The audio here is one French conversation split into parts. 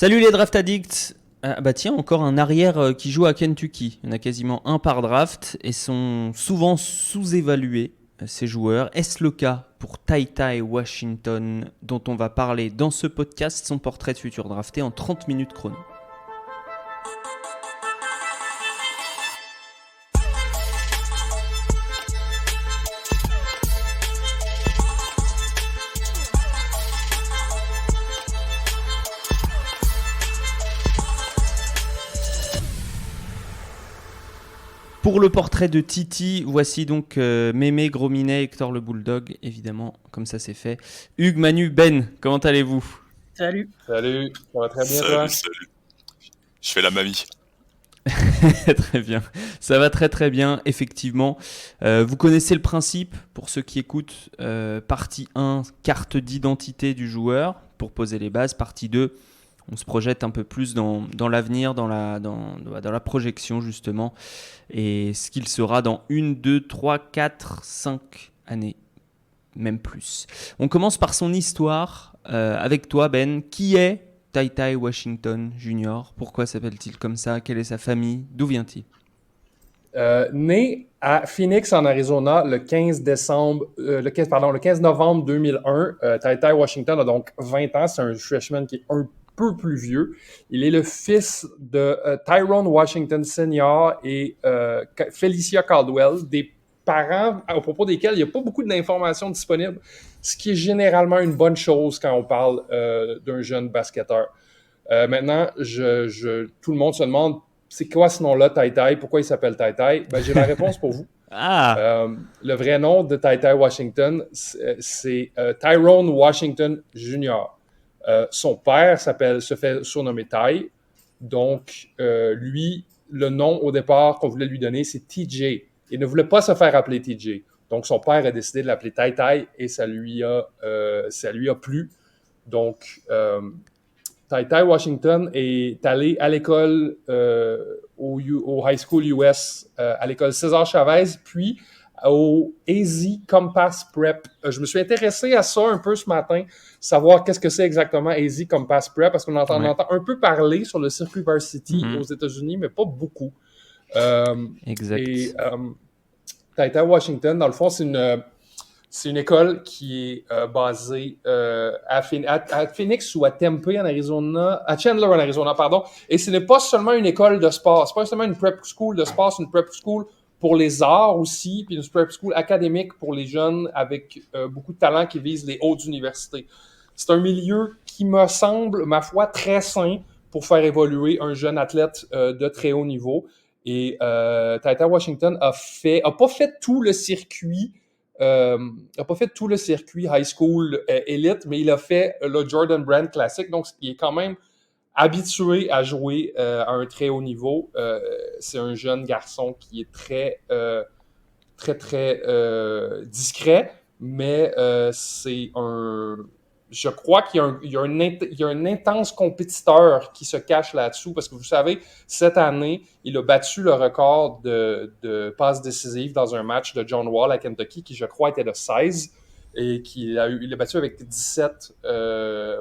Salut les draft addicts. Ah bah tiens, encore un arrière qui joue à Kentucky. Il y en a quasiment un par draft et sont souvent sous-évalués, ces joueurs. Est-ce le cas pour Tai Tai Washington, dont on va parler dans ce podcast, son portrait de futur drafté en 30 minutes chrono? Pour le portrait de Titi, voici donc Mémé, Gros Minet, Hector le Bulldog, évidemment, comme ça c'est fait. Hugues, Manu, Ben, comment allez-vous? Salut. Salut, ça va très bien toi? Salut. Je fais la mamie. Très bien, ça va très très bien, effectivement. Vous connaissez le principe, pour ceux qui écoutent, partie 1, carte d'identité du joueur, pour poser les bases. Partie 2, on se projette un peu plus dans l'avenir, dans la projection justement, et ce qu'il sera dans 1, 2, 3, 4, 5 années, même plus. On commence par son histoire, avec toi Ben. Qui est Tai Tai Washington Jr.? Pourquoi s'appelle-t-il comme ça? Quelle est sa famille? D'où vient-il? Né à Phoenix, en Arizona, le 15 novembre 2001. Tai Tai Washington a donc 20 ans. C'est un freshman qui est un peu plus vieux. Il est le fils de Tyrone Washington Sr. et Felicia Caldwell, des parents à propos desquels il n'y a pas beaucoup d'informations disponibles, ce qui est généralement une bonne chose quand on parle d'un jeune basketteur. Maintenant, tout le monde se demande c'est quoi ce nom-là, Tai Tai? Pourquoi il s'appelle Tai Tai? Ben, j'ai la réponse pour vous. Le vrai nom de Tai Tai Washington, c'est Tyrone Washington Jr. Son père se fait surnommer Tai. Donc, lui, le nom au départ qu'on voulait lui donner, c'est TJ. Il ne voulait pas se faire appeler TJ. Donc, son père a décidé de l'appeler Tai Tai et ça lui a plu. Donc, Tai Tai Washington est allé à l'école au high school US, à l'école César Chavez, puis au AZ Compass Prep. Je me suis intéressé à ça un peu ce matin, savoir qu'est-ce que c'est exactement AZ Compass Prep, parce qu'on entend un peu parler sur le circuit varsity aux États-Unis, mais pas beaucoup. Exact. Et Tai Tai Washington, dans le fond, c'est une école qui est basée à Phoenix ou à Tempe en Arizona, à Chandler en Arizona, pardon. Et ce n'est pas seulement une école de sport, c'est pas seulement une prep school de sport, c'est une prep school pour les arts aussi, puis une prep school académique pour les jeunes avec beaucoup de talent qui visent les hautes universités. C'est un milieu qui me semble, ma foi, très sain pour faire évoluer un jeune athlète de très haut niveau. Et Tai Tai Washington a pas fait tout le circuit high school élite, mais il a fait le Jordan Brand Classic, donc il est quand même habitué à jouer à un très haut niveau. C'est un jeune garçon qui est très discret, mais je crois qu'il y a un intense compétiteur qui se cache là-dessous, parce que vous savez, cette année, il a battu le record de passes décisives dans un match de John Wall à Kentucky, qui je crois était de 16, et il a battu avec 17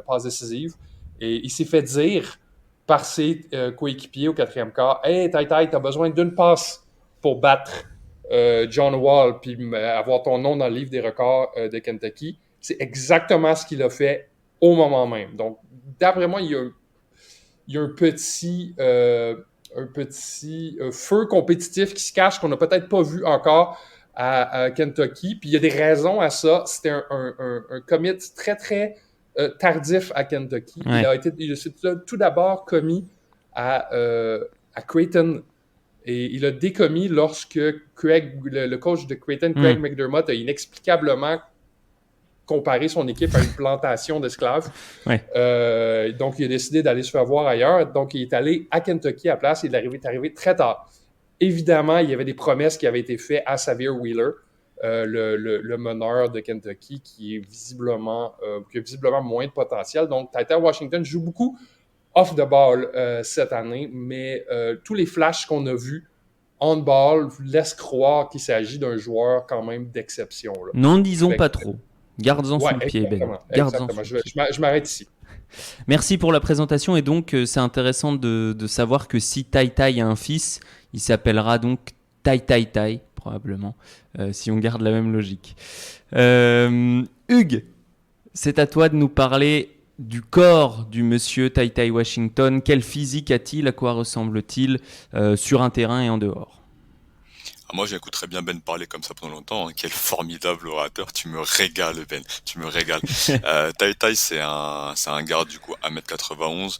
passes décisives. Et il s'est fait dire par ses coéquipiers au quatrième quart, « Hey, Tai Tai, t'as besoin d'une passe pour battre John Wall, puis avoir ton nom dans le livre des records de Kentucky. » C'est exactement ce qu'il a fait au moment même. Donc, d'après moi, il y a un petit feu compétitif qui se cache qu'on n'a peut-être pas vu encore à Kentucky. Puis il y a des raisons à ça. C'était un commit très, très tardif à Kentucky. Ouais. Il s'est tout d'abord commis à Creighton. Et il a décommis lorsque le coach de Creighton, Craig McDermott, a inexplicablement comparé son équipe à une plantation d'esclaves. Ouais. Donc, il a décidé d'aller se faire voir ailleurs. Donc, il est allé à Kentucky à la place. Il est arrivé très tard. Évidemment, il y avait des promesses qui avaient été faites à Xavier Wheeler, le meneur de Kentucky, qui a visiblement moins de potentiel. Donc, Tai Tai Washington joue beaucoup off the ball cette année, mais tous les flashs qu'on a vus on-ball laissent croire qu'il s'agit d'un joueur quand même d'exception. Là. N'en disons pas trop. Garde-en Ouais, sous le pied, Ben. exactement. Garde-en Exactement. sous le pied. Je m'arrête ici. Merci pour la présentation. Et donc, c'est intéressant de savoir que si Tai Tai a un fils, il s'appellera donc Tai Tai Tai, probablement, si on garde la même logique. Hugues, c'est à toi de nous parler du corps du monsieur Tai Tai Washington. Quel physique a-t-il? À quoi ressemble-t-il sur un terrain et en dehors? Moi, j'écouterais bien Ben parler comme ça pendant longtemps, hein. Quel formidable orateur. Tu me régales, Ben. Tu me régales. Tai Tai, c'est un garde, du coup, 1m91,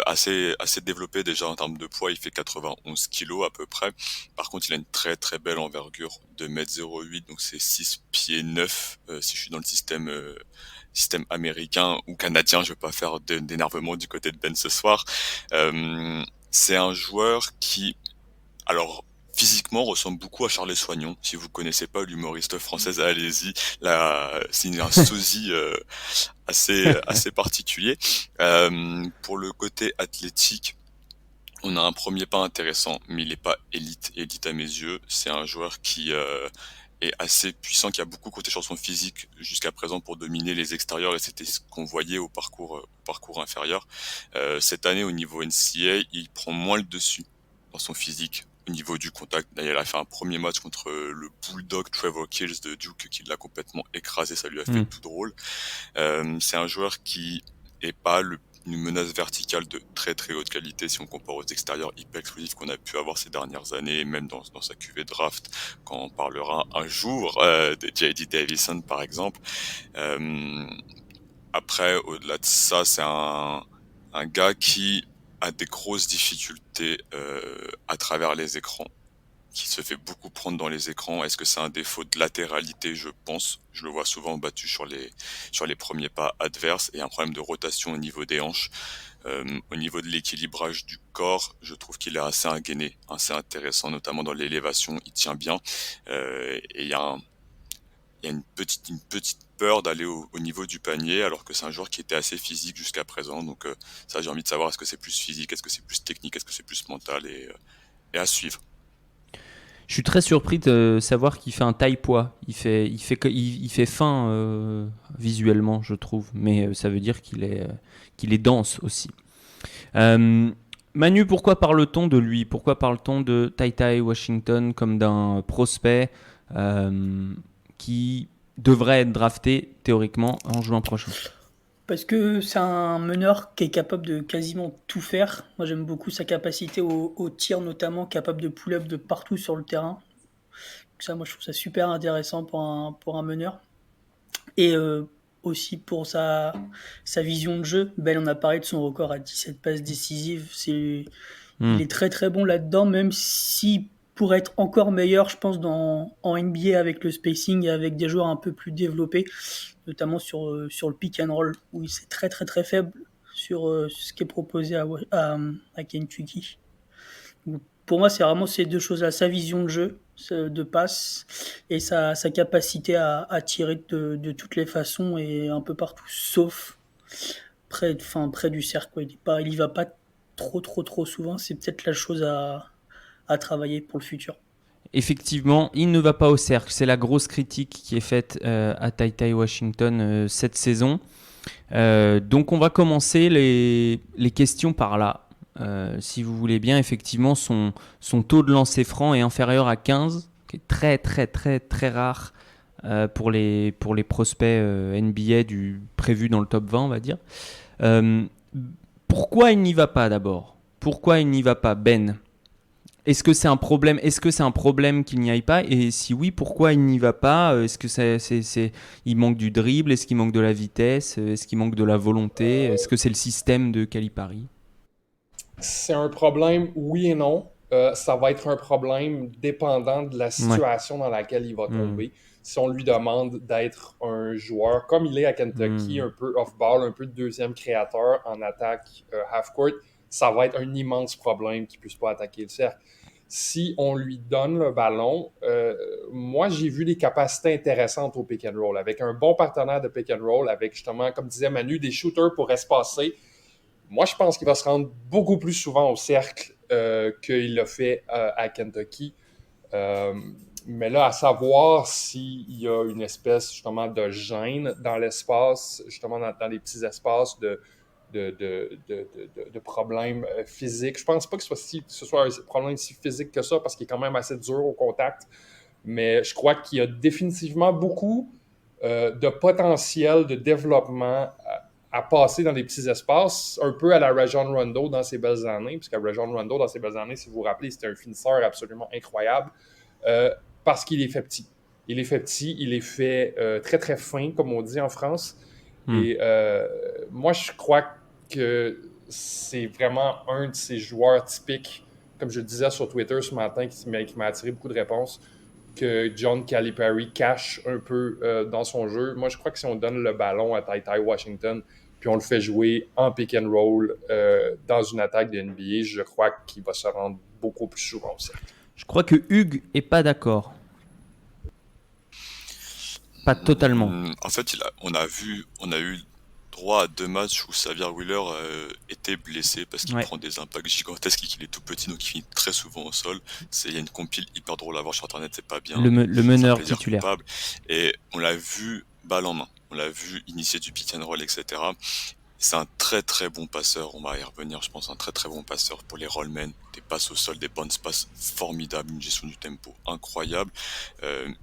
assez développé déjà en termes de poids. Il fait 91 kilos à peu près. Par contre, il a une très, très belle envergure de 1m08, donc c'est 6 pieds 9, si je suis dans le système américain ou canadien. Je vais pas faire d'énervement du côté de Ben ce soir. C'est un joueur qui, alors, physiquement ressemble beaucoup à Charles Soignon. Si vous connaissez pas l'humoriste française, allez-y. Là, c'est un sosie assez particulier. Pour le côté athlétique, on a un premier pas intéressant, mais il est pas élite à mes yeux. C'est un joueur qui est assez puissant, qui a beaucoup compté sur son physique jusqu'à présent pour dominer les extérieurs, et c'était ce qu'on voyait au parcours inférieur. Cette année, au niveau NCAA, il prend moins le dessus dans son physique au niveau du contact. D'ailleurs, il a fait un premier match contre le Bulldog Trevor Kills de Duke qui l'a complètement écrasé, ça lui a fait tout drôle. C'est un joueur qui est pas une menace verticale de très très haute qualité si on compare aux extérieurs hyper explosifs qu'on a pu avoir ces dernières années, et même dans sa cuvée draft, quand on parlera un jour de J.D. Davison par exemple. Après, au-delà de ça, c'est un gars qui a des grosses difficultés à travers les écrans, qui se fait beaucoup prendre dans les écrans. Est-ce que c'est un défaut de latéralité? Je pense. Je le vois souvent battu sur les premiers pas adverses, et un problème de rotation au niveau des hanches. Au niveau de l'équilibrage du corps, je trouve qu'il est assez gainé, assez intéressant, notamment dans l'élévation. Il tient bien. Et il y a une petite peur d'aller au niveau du panier, alors que c'est un joueur qui était assez physique jusqu'à présent. Donc ça, j'ai envie de savoir, est-ce que c'est plus physique, est-ce que c'est plus technique, est-ce que c'est plus mental, et à suivre. Je suis très surpris de savoir qu'il fait un taille-poids. Il fait fin visuellement, je trouve, mais ça veut dire qu'il est dense aussi. Manu, pourquoi parle-t-on de lui? Pourquoi parle-t-on de Tai Tai Washington comme d'un prospect qui devrait être drafté théoriquement en juin prochain? Parce que c'est un meneur qui est capable de quasiment tout faire. Moi, j'aime beaucoup sa capacité au tir, notamment capable de pull-up de partout sur le terrain. Donc ça, moi, je trouve ça super intéressant pour un meneur. Et aussi pour sa vision de jeu. Ben, on a parlé de son record à 17 passes décisives. Il est très très bon là-dedans, même si pour être encore meilleur, je pense, en NBA avec le spacing et avec des joueurs un peu plus développés, notamment sur le pick and roll, où il est très très très faible sur ce qui est proposé à Kentucky. Donc, pour moi, c'est vraiment ces deux choses-là, sa vision de jeu, de passe, et sa capacité à tirer de toutes les façons et un peu partout, sauf près du cercle, quoi. Il y va pas trop souvent. C'est peut-être la chose à travailler pour le futur. Effectivement, il ne va pas au cercle. C'est la grosse critique qui est faite à Tai Tai Washington cette saison. Donc on va commencer les questions par là. Si vous voulez bien, effectivement, son taux de lancer franc est inférieur à 15, qui est très très très très rare pour les prospects NBA prévus dans le top 20, on va dire. Pourquoi il n'y va pas d'abord? Pourquoi il n'y va pas, Ben? Est-ce que c'est un problème? Est-ce que c'est un problème qu'il n'y aille pas? Et si oui, pourquoi il n'y va pas? Est-ce que il manque du dribble? Est-ce qu'il manque de la vitesse? Est-ce qu'il manque de la volonté? Est-ce que c'est le système de Calipari? C'est un problème, oui et non. Ça va être un problème dépendant de la situation dans laquelle il va tomber. Si on lui demande d'être un joueur comme il est à Kentucky, un peu off-ball, un peu de deuxième créateur en attaque half-court, ça va être un immense problème qu'il ne puisse pas attaquer le cercle. Si on lui donne le ballon, moi j'ai vu des capacités intéressantes au pick and roll, avec un bon partenaire de pick and roll, avec justement, comme disait Manu, des shooters pour espacer. Moi, je pense qu'il va se rendre beaucoup plus souvent au cercle qu'il l'a fait à Kentucky. Mais là, à savoir s'il y a une espèce justement de gêne dans l'espace, justement dans les petits espaces de problèmes physiques. Je pense pas que ce soit un problème si physique que ça, parce qu'il est quand même assez dur au contact. Mais je crois qu'il y a définitivement beaucoup de potentiel de développement à passer dans des petits espaces, un peu à la Rajon Rondo dans ses belles années, puisque Rajon Rondo dans ses belles années, si vous vous rappelez, c'était un finisseur absolument incroyable, parce qu'il est fait petit. Il est fait petit, il est fait très très fin, comme on dit en France. Et moi, je crois que c'est vraiment un de ces joueurs typiques, comme je le disais sur Twitter ce matin, qui m'a attiré beaucoup de réponses, que John Calipari cache un peu dans son jeu. Moi, je crois que si on donne le ballon à TyTy Washington, puis on le fait jouer en pick and roll dans une attaque de NBA, je crois qu'il va se rendre beaucoup plus souvent au cercle. Je crois que Hugues est pas d'accord. Pas totalement. En fait, on a eu droit à 2 matchs où Xavier Wheeler était blessé parce qu'il prend des impacts gigantesques et qu'il est tout petit, donc il finit très souvent au sol. Il y a une compile hyper drôle à voir sur internet, c'est pas bien. Le meneur titulaire. Coupable. Et on l'a vu balle en main, on l'a vu initier du pick and roll, etc. C'est un très très bon passeur, on va y revenir, je pense, un très très bon passeur pour les rollmen, des passes au sol, des bonnes passes formidables, une gestion du tempo incroyable.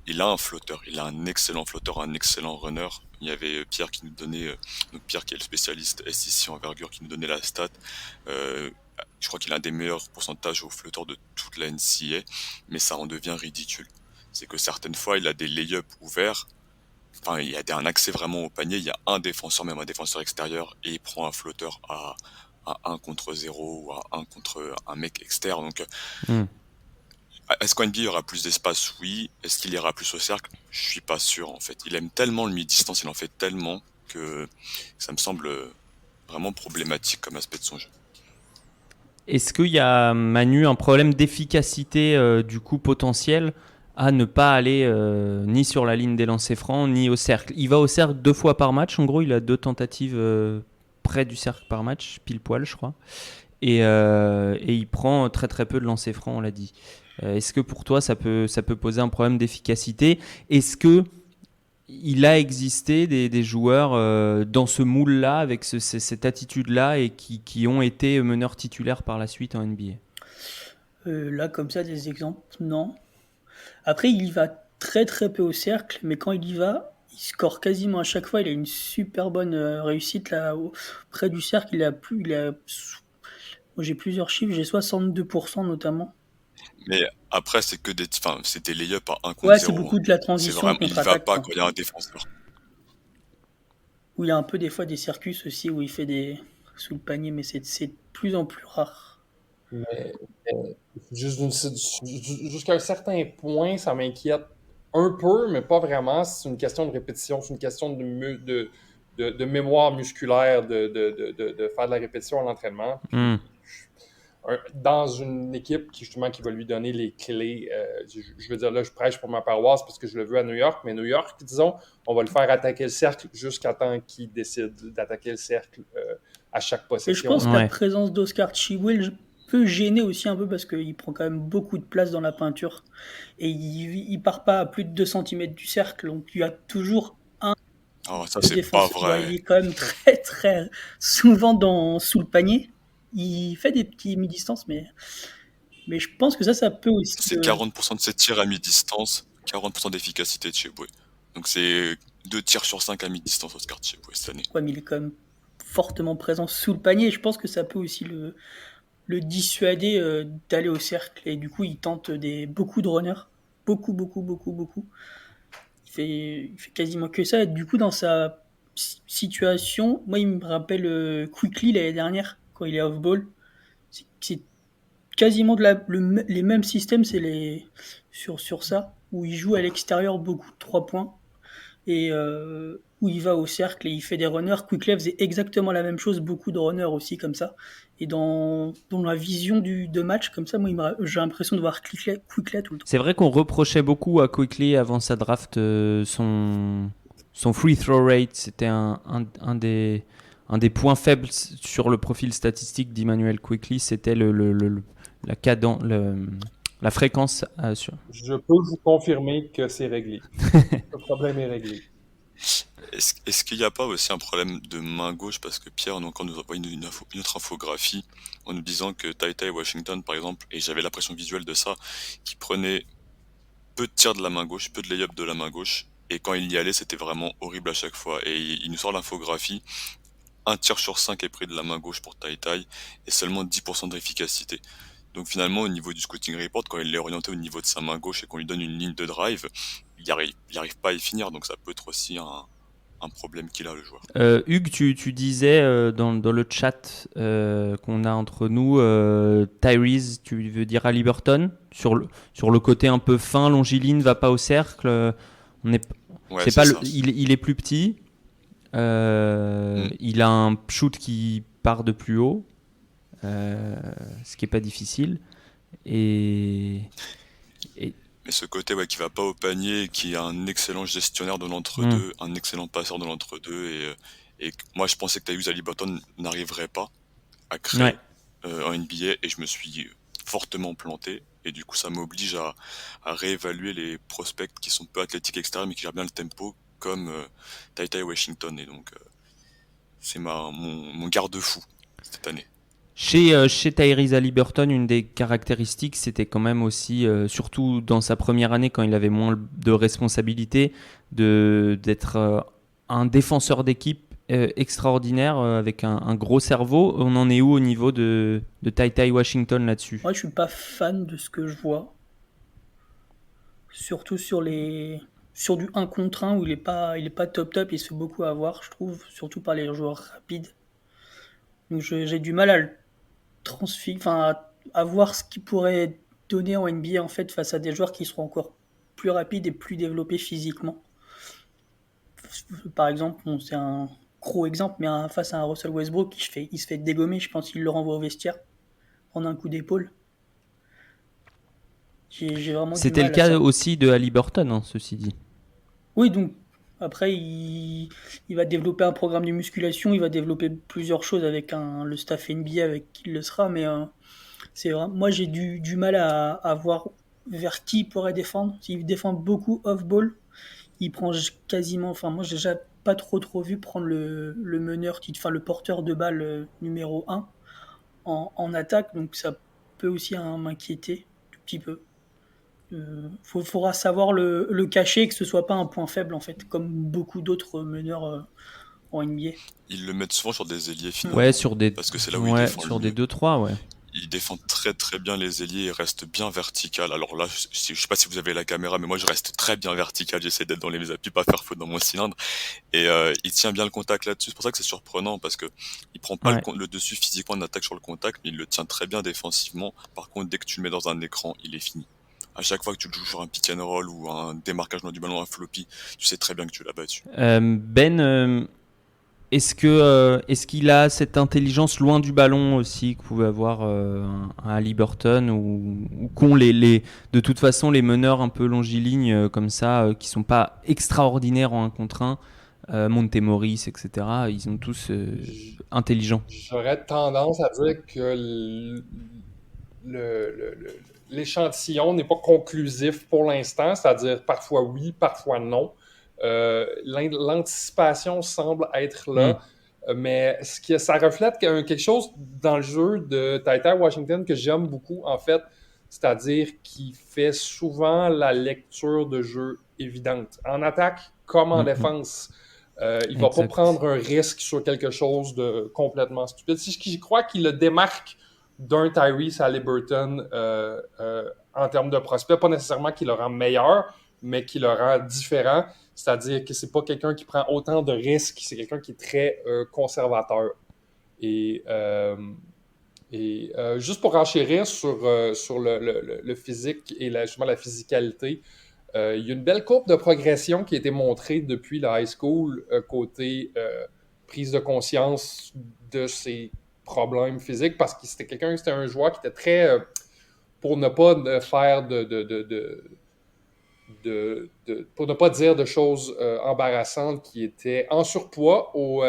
Il a un flotteur, il a un excellent flotteur, un excellent runner. Il y avait Pierre qui nous donnait, donc Pierre qui est le spécialiste SEC envergure, qui nous donnait la stat. Je crois qu'il a un des meilleurs pourcentages au flotteur de toute la NCAA, mais ça en devient ridicule. C'est que certaines fois, il a des lay-ups ouverts. Enfin, il y a un accès vraiment au panier, il y a un défenseur, même un défenseur extérieur, et il prend un flotteur à 1 contre 0 ou à 1 contre un mec externe. Donc, est-ce qu'en NBA il y aura plus d'espace? Oui. Est-ce qu'il ira plus au cercle? Je suis pas sûr, en fait. Il aime tellement le mi-distance, il en fait tellement que ça me semble vraiment problématique comme aspect de son jeu. Est-ce qu'il y a, Manu, un problème d'efficacité du coup potentiel à ne pas aller ni sur la ligne des lancers francs ni au cercle? Il va au cercle 2 fois par match, en gros il a 2 tentatives près du cercle par match, pile poil je crois, et il prend très très peu de lancers francs, on l'a dit. Est-ce que pour toi ça peut poser un problème d'efficacité? Est-ce que il a existé des joueurs dans ce moule-là, avec cette attitude-là, et qui ont été meneurs titulaires par la suite en NBA? Là, comme ça, des exemples, non. Après, il y va très très peu au cercle, mais quand il y va, il score quasiment à chaque fois. Il a une super bonne réussite là, près du cercle. Moi, j'ai plusieurs chiffres, j'ai 62% notamment. Mais après, c'est des lay-ups à 1 contre 0. Ouais, c'est beaucoup de la transition. C'est vraiment, il va pas quand il y a un défenseur. Où il y a un peu des fois des circus aussi, où il fait des sous le panier, mais c'est de plus en plus rare. Mais jusqu'à un certain point, ça m'inquiète un peu, mais pas vraiment. C'est une question de répétition, c'est une question de mémoire musculaire, de faire de la répétition à l'entraînement. Dans une équipe qui va lui donner les clés, je veux dire, là, je prêche pour ma paroisse parce que je le veux à New York, mais New York, disons, on va le faire attaquer le cercle jusqu'à temps qu'il décide d'attaquer le cercle à chaque possession. Et je pense que la présence d'Oscar Tshiebwe peut gêner aussi un peu parce qu'il prend quand même beaucoup de place dans la peinture et il part pas à plus de 2 cm du cercle, donc il y a toujours un défenseur. Pas vrai. Il est quand même très très souvent sous le panier. Il fait des petits mi-distance, mais je pense que ça peut aussi... C'est 40% de ses tirs à mi-distance, 40% d'efficacité de Tshiebwe. Donc c'est 2 tirs sur 5 à mi-distance Oscar Tshiebwe cette année. Ouais, mais il est quand même fortement présent sous le panier, et je pense que ça peut aussi le dissuader d'aller au cercle, et du coup il tente beaucoup de runners, beaucoup. Il fait quasiment que ça, et du coup dans sa situation, moi il me rappelle Quickley l'année dernière, quand il est off-ball, c'est quasiment les mêmes systèmes, c'est sur ça, où il joue à l'extérieur beaucoup de 3 points, et où il va au cercle et il fait des runners. Quickley faisait exactement la même chose, beaucoup de runners aussi comme ça. Et dans la vision de match comme ça, moi j'ai l'impression de voir Quickley tout le temps. C'est vrai qu'on reprochait beaucoup à Quickley avant sa draft son free throw rate. C'était un des points faibles sur le profil statistique d'Immanuel Quickley. C'était la cadence, La fréquence sur... Je peux vous confirmer que c'est réglé. Le problème est réglé. Est-ce qu'il n'y a pas aussi un problème de main gauche parce que Pierre encore nous envoie une autre infographie en nous disant que Tai Washington par exemple, et j'avais l'impression visuelle de ça, qui prenait peu de tirs de la main gauche, peu de lay-up de la main gauche, et quand il y allait c'était vraiment horrible à chaque fois. Et il nous sort l'infographie, un tir sur 5 est pris de la main gauche pour Tai et seulement 10% d'efficacité. Donc finalement au niveau du scouting report, quand il est orienté au niveau de sa main gauche et qu'on lui donne une ligne de drive, il arrive pas à y finir, donc ça peut être aussi un problème qu'il a le joueur. Hugues, tu disais dans le chat qu'on a entre nous, Tyrese, tu veux dire Haliburton, sur le côté un peu fin, longiligne, va pas au cercle. Ouais, c'est pas ça. il est plus petit. Il a un shoot qui part de plus haut, ce qui est pas difficile. Mais ce côté qui va pas au panier, qui est un excellent gestionnaire de l'entre-deux, un excellent passeur de l'entre-deux, et moi je pensais que Tyrese Haliburton n'arriverait pas à créer en NBA, et je me suis fortement planté, et du coup ça m'oblige à réévaluer les prospects qui sont peu athlétiques extérieurs mais qui gèrent bien le tempo, comme Tai Washington, et donc c'est mon garde-fou cette année. Chez Tyrese Haliburton, une des caractéristiques, c'était quand même aussi, surtout dans sa première année, quand il avait moins de responsabilités, d'être un défenseur d'équipe extraordinaire, avec un gros cerveau. On en est où au niveau de Tai Washington là-dessus ? Moi, je suis pas fan de ce que je vois. Surtout sur du 1 contre 1 où il est pas top, il se fait beaucoup avoir, je trouve, surtout par les joueurs rapides. Donc j'ai du mal à le à voir ce qu'il pourrait donner en NBA en fait face à des joueurs qui seront encore plus rapides et plus développés physiquement. Par exemple, c'est un gros exemple, mais face à un Russell Westbrook, il se fait dégommer, je pense qu'il le renvoie au vestiaire en un coup d'épaule. J'ai vraiment C'était du le mal à cas ça. aussi de Haliburton, ceci dit. Oui, donc après, il va développer un programme de musculation, il va développer plusieurs choses avec le staff NBA avec qui il le sera, mais c'est vrai, moi j'ai du mal à voir vers qui il pourrait défendre. S'il défend beaucoup off-ball, il prend quasiment, enfin moi j'ai déjà pas trop vu prendre le meneur, le porteur de balle numéro 1 en attaque, donc ça peut aussi m'inquiéter tout petit peu. Faudra savoir le cacher, que ce soit pas un point faible en fait, comme beaucoup d'autres meneurs en NBA. Ils le mettent souvent sur des ailiers finalement, Ouais, sur des, parce que c'est là où il défend sur le des mieux. 2-3, ouais. Il défend très très bien les ailiers et reste bien vertical. Alors là, je sais pas si vous avez la caméra, mais moi je reste très bien vertical. J'essaie d'être dans les appuis, pas faire faute dans mon cylindre. Et il tient bien le contact là-dessus. C'est pour ça que c'est surprenant, parce que il prend pas le dessus physiquement en attaque sur le contact, mais il le tient très bien défensivement. Par contre, dès que tu le mets dans un écran, il est fini. À chaque fois que tu le joues sur un pick and roll ou un démarquage du ballon, un floppy, tu sais très bien que tu l'as battu. Est-ce qu'il a cette intelligence loin du ballon aussi que pouvait avoir un Haliburton ou qu'ont de toute façon les meneurs un peu longilignes comme ça, qui sont pas extraordinaires en 1 contre 1, Montemoris, etc. Ils sont tous intelligents. J'aurais tendance à dire que l'échantillon n'est pas conclusif pour l'instant, c'est-à-dire parfois oui, parfois non. L'anticipation semble être là, mais ça reflète quelque chose dans le jeu de Tai Washington que j'aime beaucoup, en fait, c'est-à-dire qu'il fait souvent la lecture de jeu évidente, en attaque comme en défense. Il ne va pas prendre un risque sur quelque chose de complètement stupide. C'est ce que je crois qu'il le démarque d'un Tyrese Haliburton en termes de prospect. Pas nécessairement qu'il le rend meilleur, mais qu'il le rend différent. C'est-à-dire que c'est pas quelqu'un qui prend autant de risques, c'est quelqu'un qui est très conservateur. Et juste pour enchérir sur le physique et justement la physicalité, il y a une belle courbe de progression qui a été montrée depuis la high school côté prise de conscience de ses problèmes physiques, parce que c'était un joueur qui était très, pour ne pas faire pour ne pas dire de choses embarrassantes, qui était en surpoids au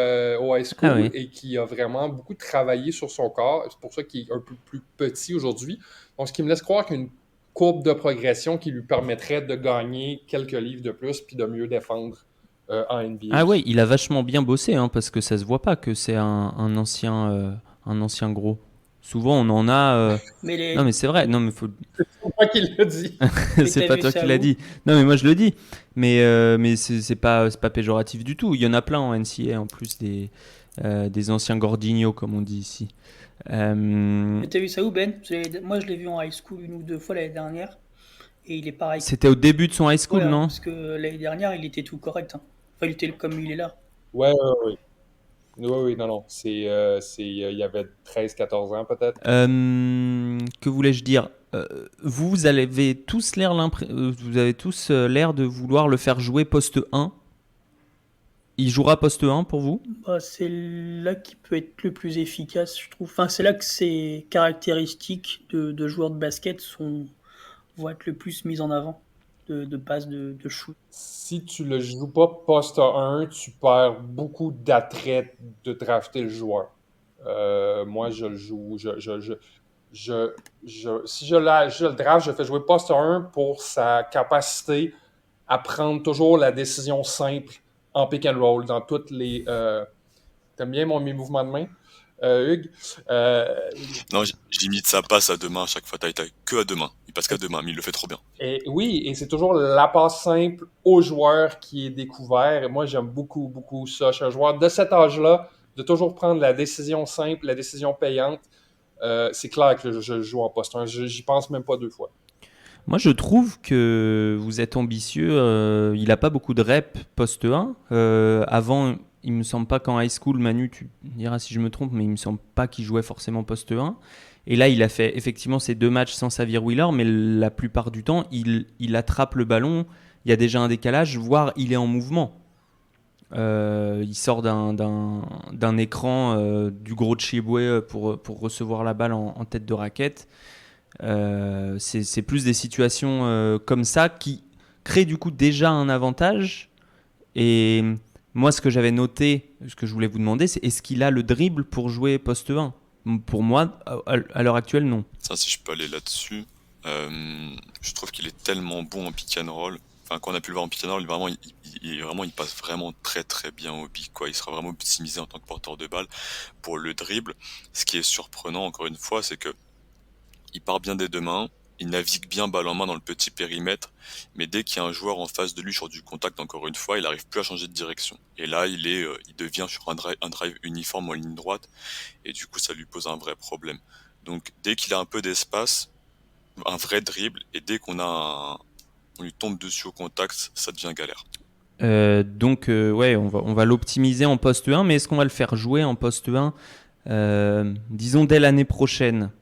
high school et qui a vraiment beaucoup travaillé sur son corps. C'est pour ça qu'il est un peu plus petit aujourd'hui. Donc, ce qui me laisse croire qu'il y a une courbe de progression qui lui permettrait de gagner quelques livres de plus puis de mieux défendre en NBA. Ah ouais, il a vachement bien bossé, hein, parce que ça se voit pas que c'est un ancien gros. Souvent, on en a. Mais les... Non, mais c'est vrai. Non, mais C'est pas qu'il l'a dit. Mais c'est t'as pas vu toi ça qui l'as où? dit. Non, mais moi je le dis. Mais c'est pas péjoratif du tout. Il y en a plein en NCAA en plus des anciens Gordinho, comme on dit ici. Mais t'as vu ça où, Ben? Moi, je l'ai vu en high school une ou deux fois l'année dernière. Et il est pareil. C'était au début de son high school, Ouais, non? parce que l'année dernière, il était tout correct. Hein. Enfin, il était comme il est là. Ouais. Oui, non. Il y avait 13-14 ans peut-être. Que voulais-je dire? Vous avez tous l'air de vouloir le faire jouer poste 1. Il jouera poste 1 pour vous? Bah, c'est là qu'il peut être le plus efficace, je trouve. Enfin, c'est là que ses caractéristiques de joueur de basket vont être le plus mises en avant. De passe, de shoot. Si tu le joues pas poste 1, tu perds beaucoup d'attrait de drafter le joueur. Moi, je le joue. Si je le draft, je fais jouer poste 1 pour sa capacité à prendre toujours la décision simple en pick and roll dans toutes les. T'aimes bien mes mouvements de main, Hugues? Non, j'imite sa passe à deux mains à chaque fois. Que à deux mains. Il passe qu'à deux mains, mais il le fait trop bien. Et oui, et c'est toujours la passe simple au joueur qui est découvert. Et moi, j'aime beaucoup, beaucoup ça. Je suis un joueur de cet âge-là, de toujours prendre la décision simple, la décision payante. C'est clair que je joue en poste 1. J'y pense même pas deux fois. Moi, je trouve que vous êtes ambitieux. Il n'a pas beaucoup de reps poste 1. Avant, il me semble pas qu'en high school, Manu, tu diras si je me trompe, mais il me semble pas qu'il jouait forcément poste 1. Et là, il a fait effectivement ces 2 matchs sans Sahvir Wheeler, mais la plupart du temps, il attrape le ballon. Il y a déjà un décalage, voire il est en mouvement. Il sort d'un écran du gros Chiboué pour recevoir la balle en tête de raquette. C'est plus des situations comme ça qui créent du coup déjà un avantage. Et moi, ce que j'avais noté, ce que je voulais vous demander, c'est est-ce qu'il a le dribble pour jouer poste 1? Pour moi, à l'heure actuelle, non. Ça, si je peux aller là-dessus, je trouve qu'il est tellement bon en pick and roll. Enfin, quand on a pu le voir en pick and roll, vraiment, il passe vraiment très très bien au pick, quoi. Il sera vraiment optimisé en tant que porteur de balle. Pour le dribble, ce qui est surprenant, encore une fois, c'est que il part bien des deux mains, il navigue bien balle en main dans le petit périmètre, mais dès qu'il y a un joueur en face de lui sur du contact, encore une fois, il n'arrive plus à changer de direction. Et là, il devient sur un drive uniforme en ligne droite, et du coup, ça lui pose un vrai problème. Donc, dès qu'il a un peu d'espace, un vrai dribble, et dès qu'on lui tombe dessus au contact, ça devient galère. Donc, ouais, on va l'optimiser en poste 1, mais est-ce qu'on va le faire jouer en poste 1, disons, dès l'année prochaine?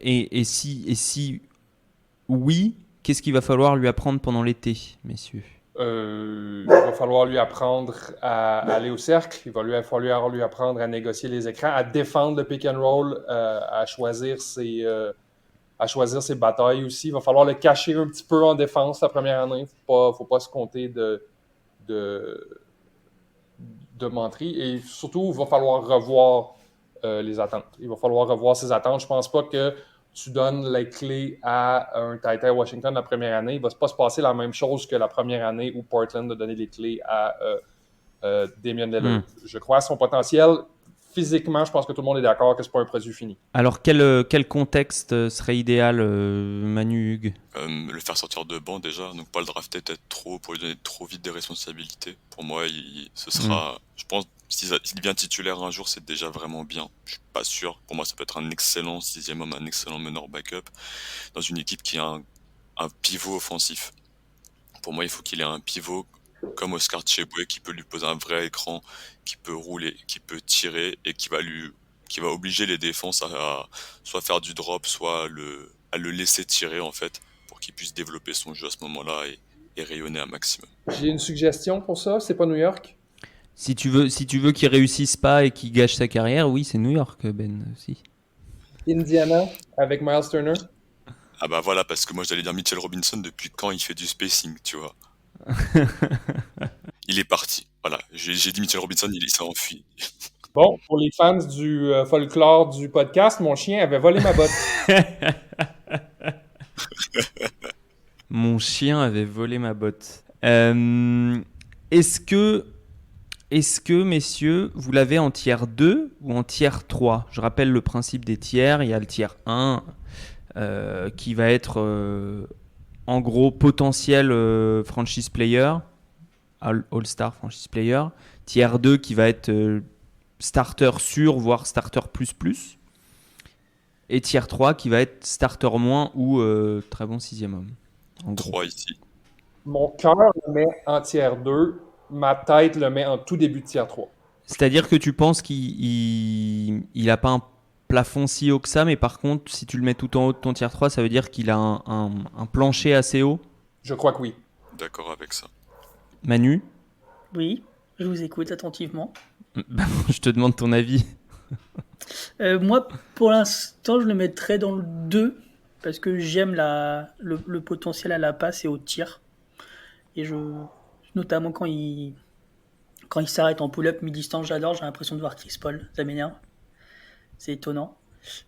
Et si oui, qu'est-ce qu'il va falloir lui apprendre pendant l'été, messieurs? Il va falloir lui apprendre à aller au cercle, il va falloir lui apprendre à négocier les écrans, à défendre le pick and roll, à choisir ses batailles aussi. Il va falloir le cacher un petit peu en défense la première année. Faut pas se compter de menterie. Et surtout, il va falloir revoir les attentes. Il va falloir revoir ses attentes. Je pense pas que tu donnes les clés à un TyTy Washington la première année. Il va pas se passer la même chose que la première année où Portland a donné les clés à Damian Lillard. Je crois à son potentiel. Physiquement, je pense que tout le monde est d'accord que c'est pas un produit fini. Alors, quel contexte serait idéal, Manu, Hugues? Le faire sortir de banc déjà, donc pas le drafter peut-être trop pour lui donner trop vite des responsabilités. Pour moi, ce sera, je pense, s'il devient titulaire un jour, c'est déjà vraiment bien. Je suis pas sûr. Pour moi, ça peut être un excellent sixième homme, un excellent meneur backup dans une équipe qui a un pivot offensif. Pour moi, il faut qu'il ait un pivot comme Oscar Tshiebwe qui peut lui poser un vrai écran, qui peut rouler, qui peut tirer et qui va obliger les défenses à soit faire du drop, soit à le laisser tirer en fait, pour qu'il puisse développer son jeu à ce moment-là et rayonner un maximum. J'ai une suggestion pour ça, c'est pas New York? Si tu veux qu'il réussisse pas et qu'il gâche sa carrière, oui, c'est New York, Ben, aussi. Indiana, avec Miles Turner? Ah bah voilà, parce que moi j'allais dire Mitchell Robinson depuis quand il fait du spacing, tu vois. Il est parti, voilà. J'ai dit Mitchell Robinson, il s'est enfui. Bon, pour les fans du folklore du podcast, mon chien avait volé ma botte. Mon chien avait volé ma botte. Est-ce que, messieurs, vous l'avez en tiers 2 ou en tiers 3 ? Je rappelle le principe des tiers. Il y a le tiers 1 qui va être en gros potentiel franchise player, all-star franchise player. Tiers 2 qui va être starter sûr, voire starter plus. Et tiers 3 qui va être starter moins ou très bon 6e homme. En gros. 3 ici. Mon cœur le met en tiers 2, ma tête le met en tout début de tiers 3. C'est-à-dire que tu penses qu'il n'a pas un plafond si haut que ça, mais par contre, si tu le mets tout en haut de ton tiers 3, ça veut dire qu'il a un plancher assez haut. Je crois que oui. D'accord avec ça. Manu, Oui, je vous écoute attentivement. je te demande ton avis. Moi, pour l'instant, je le mettrais dans le 2 parce que j'aime le potentiel à la passe et au tir. Et notamment quand il s'arrête en pull-up mi-distance, j'adore. J'ai l'impression de voir Chris Paul. Ça m'énerve. C'est étonnant.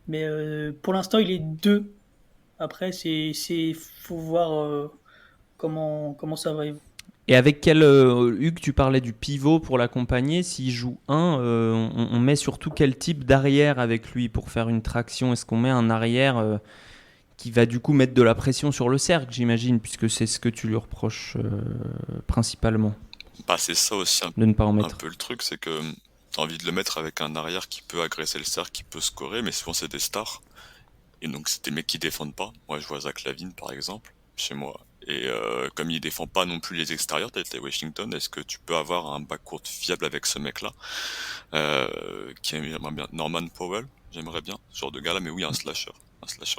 Mais pour l'instant, il est 2. Après, faut voir comment ça va évoluer. Et avec quel Hugues, tu parlais du pivot pour l'accompagner. S'il joue 1, on met surtout quel type d'arrière avec lui pour faire une traction ? Est-ce qu'on met un arrière qui va du coup mettre de la pression sur le cercle, j'imagine, puisque c'est ce que tu lui reproches principalement, Bah, c'est ça aussi de ne pas en un mettre. peu le truc, c'est que t'as envie de le mettre avec un arrière qui peut agresser le cercle, qui peut scorer, mais souvent c'est des stars. Et donc c'est des mecs qui défendent pas. Moi je vois Zach LaVine par exemple, chez moi. Et comme il défend pas non plus les extérieurs, TyTy Washington, est-ce que tu peux avoir un backcourt fiable avec ce mec-là qui aimerait bien Norman Powell, j'aimerais bien, ce genre de gars-là, mais oui, un slasher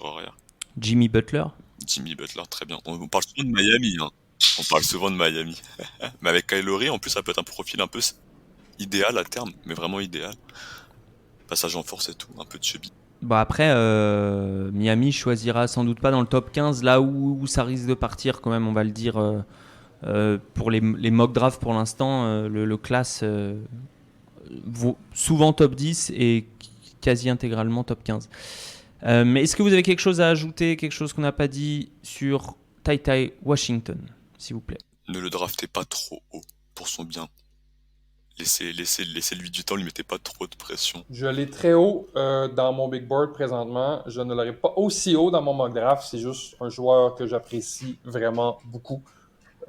arrière. Jimmy Butler. Jimmy Butler, très bien. On parle souvent de Miami, hein. On parle souvent de Miami. Mais avec Kyle Lowry, en plus, ça peut être un profil un peu idéal à terme, mais vraiment idéal. Passage en force et tout, un peu de chubby. Bon, après, Miami choisira sans doute pas dans le top 15, là où ça risque de partir quand même, on va le dire, pour les mock drafts pour l'instant, le class vaut souvent top 10 et quasi intégralement top 15. Mais est-ce que vous avez quelque chose à ajouter, quelque chose qu'on n'a pas dit sur TyTy Washington, s'il vous plaît ? Ne le draftez pas trop haut, pour son bien. Laissez-lui du temps, lui mettez pas trop de pression. Je l'ai très haut dans mon big board présentement. Je ne l'aurai pas aussi haut dans mon mock draft. C'est juste un joueur que j'apprécie vraiment beaucoup.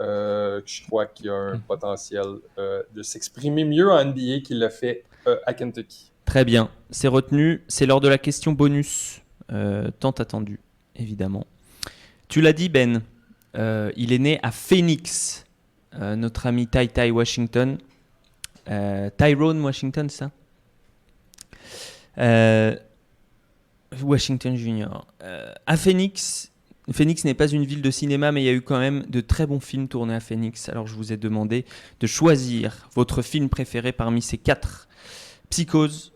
Je crois qu'il a un potentiel de s'exprimer mieux en NBA qu'il l'a fait à Kentucky. Très bien, c'est retenu. C'est l'heure de la question bonus, tant attendue, évidemment. Tu l'as dit, Ben, il est né à Phoenix, notre ami TyTy Washington. Tyrone Washington, ça Washington Junior. À Phoenix n'est pas une ville de cinéma, mais il y a eu quand même de très bons films tournés à Phoenix. Alors je vous ai demandé de choisir votre film préféré parmi ces 4. Psychose,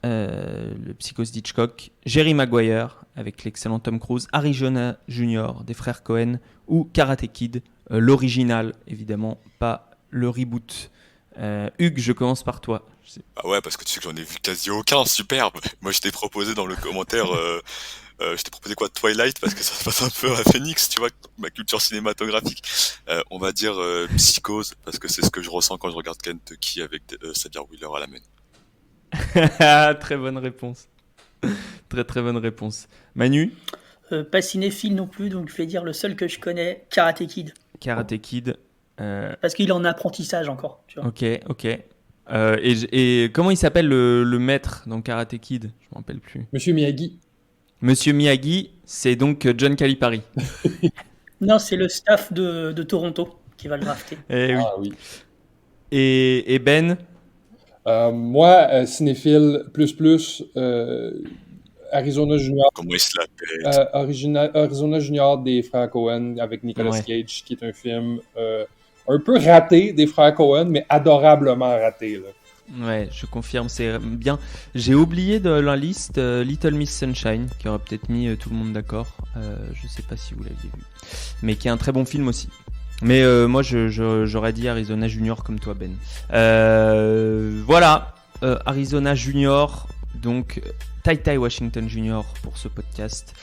le Psychose d'Hitchcock, Jerry Maguire avec l'excellent Tom Cruise, Arizona Junior des frères Coen ou Karate Kid, l'original évidemment, pas le reboot. Hugues, je commence par toi. Ah ouais, parce que tu sais que j'en ai vu quasi aucun, superbe. Moi je t'ai proposé dans le commentaire, je t'ai proposé quoi, Twilight, parce que ça se passe un peu à Phoenix, tu vois, ma culture cinématographique. On va dire Psychose, parce que c'est ce que je ressens quand je regarde Kentucky avec Xavier Wheeler à la main. Très bonne réponse. Très très bonne réponse. Manu ? Pas cinéphile non plus, donc je vais dire le seul que je connais, Karate Kid. Karate Kid. Parce qu'il est en apprentissage encore. Tu vois. Ok. Et comment il s'appelle le maître dans Karate Kid ? Je ne me rappelle plus. Monsieur Miyagi. Monsieur Miyagi, c'est donc John Calipari. Non, c'est le staff de Toronto qui va le drafter. Oui. Ah oui. Et Ben ? Moi, cinéphile Arizona Junior. Comment il se la pète. Arizona Junior des frères Coen avec Nicolas Cage, qui est un film un peu raté des frères Coen, mais adorablement raté. Là. Ouais, je confirme, c'est bien. J'ai oublié de la liste Little Miss Sunshine, qui aurait peut-être mis tout le monde d'accord. Je sais pas si vous l'aviez vu, mais qui est un très bon film aussi. Mais moi, j'aurais dit Arizona Junior comme toi, Ben. Voilà, Arizona Junior, donc TyTy Washington Junior pour ce podcast.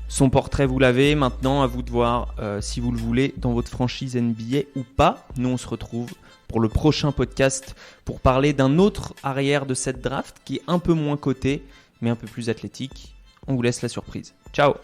Son portrait, vous l'avez. Maintenant, à vous de voir si vous le voulez dans votre franchise NBA ou pas. Nous, on se retrouve pour le prochain podcast pour parler d'un autre arrière de cette draft qui est un peu moins coté, mais un peu plus athlétique. On vous laisse la surprise. Ciao!